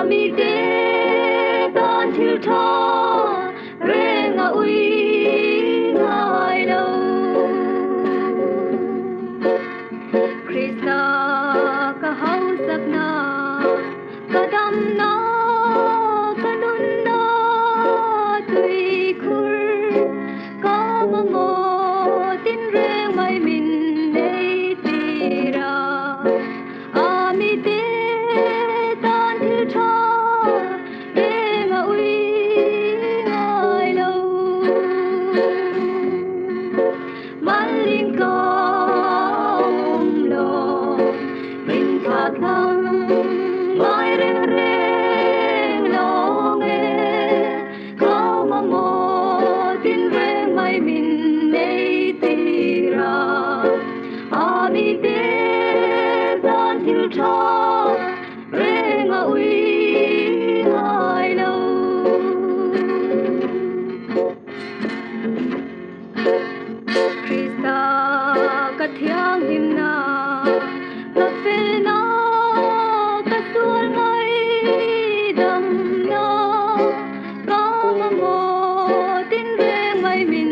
mi te tan thil tha renga ui ngai lo Krista ka hau sak na ka dam na ka nun na tui khur ka mo tin reng mai min nei tira ami te tan thil tha renga ui ngai lo maling công lo mình thạt thăng mai reng reng lo nghe cao mà mò tin reng mai mình nei tira ami te tan thil tha renga ui ngai lo Krista ka thiang him na ka fel na ka sual ngai dam na ka mo tin reng mai min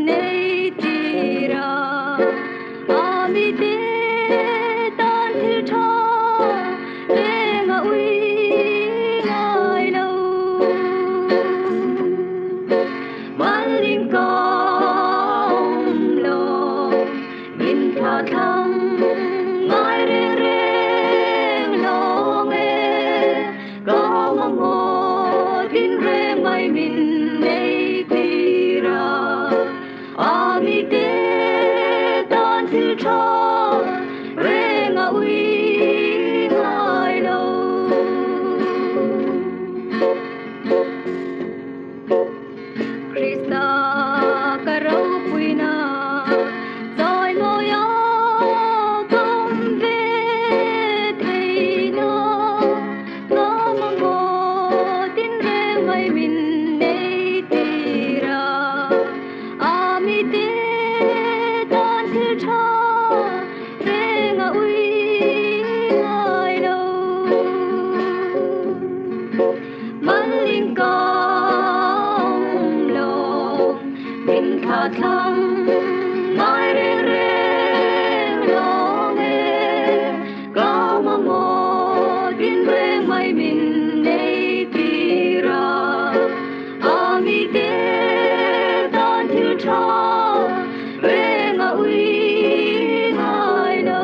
nei tira ami te tan thil tha renga ui ngai lo maling công lo min tha thăng ngai reng reng lo nghe cao mà mò tin reng mai min nei tira ami te tan thil tha renga ui ngai lo Krista ka rau pui na doi mo ya kom ve thei na na mo tin reng mai min nei tira ami te tan thil tha renga ui ngai lo maling công lo mình tha thăng mai reng reng lo nghe cao mà mò tin reng mai min nei tira ami te tan thil tha renga ui ngai lo